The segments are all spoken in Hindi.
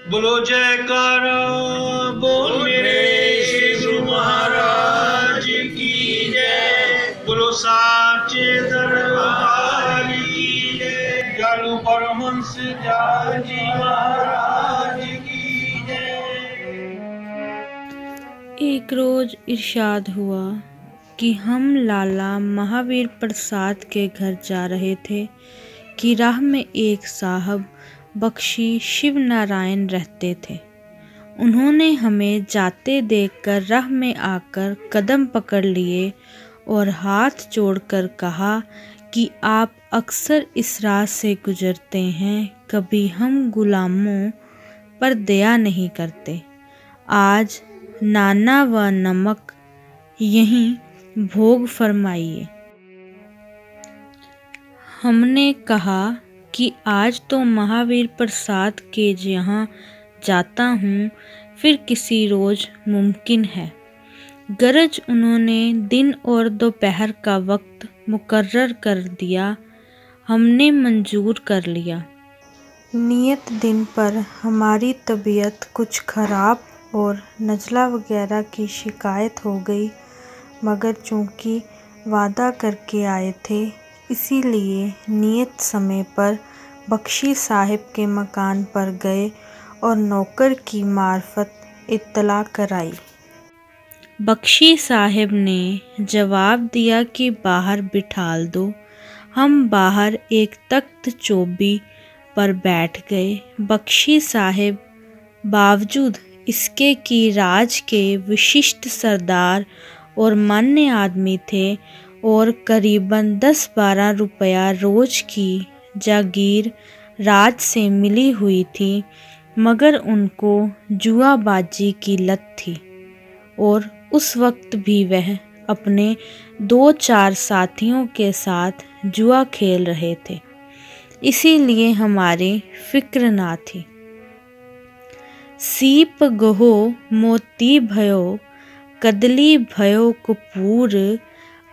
बोलो जयकारा बोल मेरे श्री गुरु महाराज की जय। बोलो साचे दरबार की जय। जालू परमहंस जाजी महाराज की जय। एक रोज इरशाद हुआ कि हम लाला महावीर प्रसाद के घर जा रहे थे कि राह में एक साहब बख्शी शिव नारायण रहते थे। उन्होंने हमें जाते देखकर राह में आकर कदम पकड़ लिए और हाथ जोड़कर कहा कि आप अक्सर इस राह से गुजरते हैं, कभी हम गुलामों पर दया नहीं करते। आज नाना व नमक यहीं भोग फरमाइए। हमने कहा कि आज तो महावीर प्रसाद के यहाँ जाता हूँ, फिर किसी रोज मुमकिन है। गरज उन्होंने दिन और दोपहर का वक्त मुकर्रर कर दिया। हमने मंजूर कर लिया। नियत दिन पर हमारी तबीयत कुछ खराब और नज़ला वगैरह की शिकायत हो गई, मगर चूँकि वादा करके आए थे इसीलिए नियत समय पर बख्शी साहिब के मकान पर गए और नौकर की मार्फत इत्तला कराई। बख्शी साहिब ने जवाब दिया कि बाहर बिठाल दो। हम बाहर एक तख्त चोबी पर बैठ गए। बख्शी साहिब बावजूद इसके कि राज के विशिष्ट सरदार और मान्य आदमी थे और करीबन 10-12 रुपया रोज की जागीर राज से मिली हुई थी, मगर उनको जुआबाजी की लत थी और उस वक्त भी वह अपने 2-4 साथियों के साथ जुआ खेल रहे थे, इसीलिए हमारी फिक्र ना थी। सीप गहो मोती भयो, कदली भयो कपूर,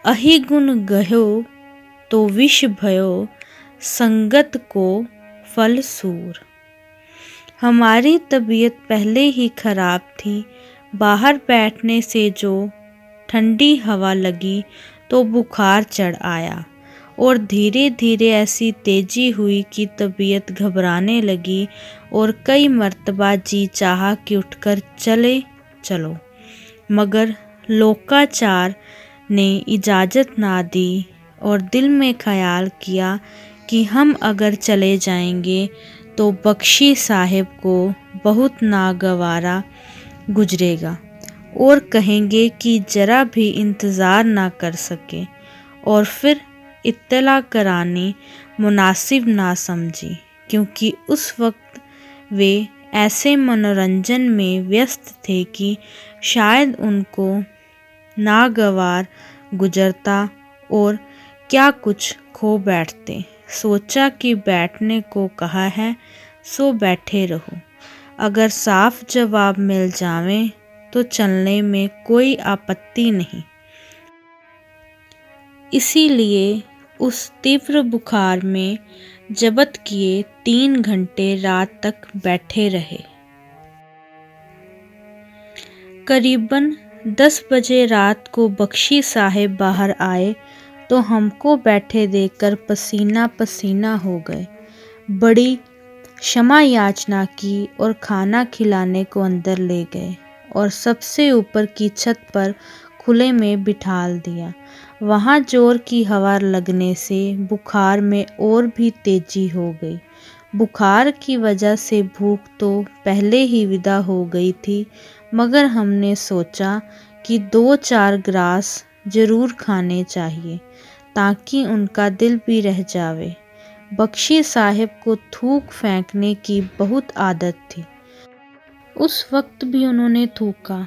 अहि गुण गहो तो विष भयो, संगत को फल सूर। हमारी तबीयत पहले ही खराब थी। बाहर बैठने से जो ठंडी हवा लगी तो बुखार चढ़ आया और धीरे धीरे ऐसी तेजी हुई कि तबीयत घबराने लगी और कई मर्तबा जी चाहा कि उठकर चलो, मगर लोकाचार ने इजाज़त ना दी और दिल में ख्याल किया कि हम अगर चले जाएंगे तो बख्शी साहिब को बहुत नागवारा गुजरेगा और कहेंगे कि जरा भी इंतज़ार ना कर सके और फिर इत्तला करानी मुनासिब ना समझी, क्योंकि उस वक्त वे ऐसे मनोरंजन में व्यस्त थे कि शायद उनको नागवार गुजरता और क्या कुछ खो बैठते। सोचा कि बैठने को कहा है सो बैठे रहो, अगर साफ जवाब मिल जावे तो चलने में कोई आपत्ति नहीं। इसीलिए उस तीव्र बुखार में जब्त किए 3 घंटे रात तक बैठे रहे। करीबन 10 बजे रात को बख्शी साहिब बाहर आए तो हमको बैठे देखकर पसीना पसीना हो गए। बड़ी क्षमा याचना की और खाना खिलाने को अंदर ले गए और सबसे ऊपर की छत पर खुले में बिठाल दिया। वहाँ जोर की हवा लगने से बुखार में और भी तेजी हो गई। बुखार की वजह से भूख तो पहले ही विदा हो गई थी, मगर हमने सोचा कि 2-4 ग्रास जरूर खाने चाहिए ताकि उनका दिल भी रह जावे। बख्शी साहिब को थूक फेंकने की बहुत आदत थी। उस वक्त भी उन्होंने थूका।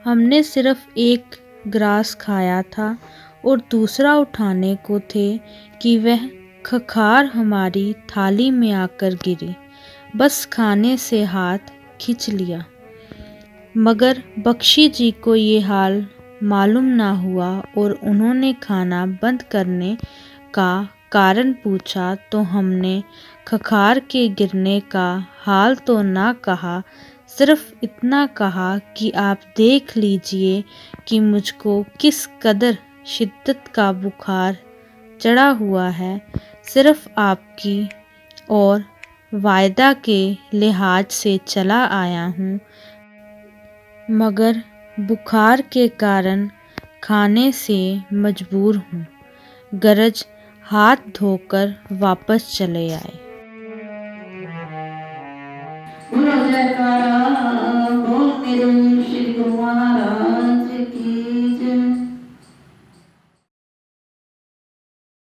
हमने सिर्फ 1 ग्रास खाया था और दूसरा उठाने को थे कि वह खखार हमारी थाली में आकर गिरी। बस खाने से हाथ खींच लिया, मगर बख्शी जी को ये हाल मालूम ना हुआ और उन्होंने खाना बंद करने का कारण पूछा तो हमने खखार के गिरने का हाल तो ना कहा, सिर्फ इतना कहा कि आप देख लीजिए कि मुझको किस कदर शिद्दत का बुखार चढ़ा हुआ है। सिर्फ आपकी और वायदा के लिहाज से चला आया हूँ, मगर बुखार के कारण खाने से मजबूर हूँ। गरज हाथ धोकर वापस चले आए। बोलो जयकारा बोल मेरे श्री गुरु महाराज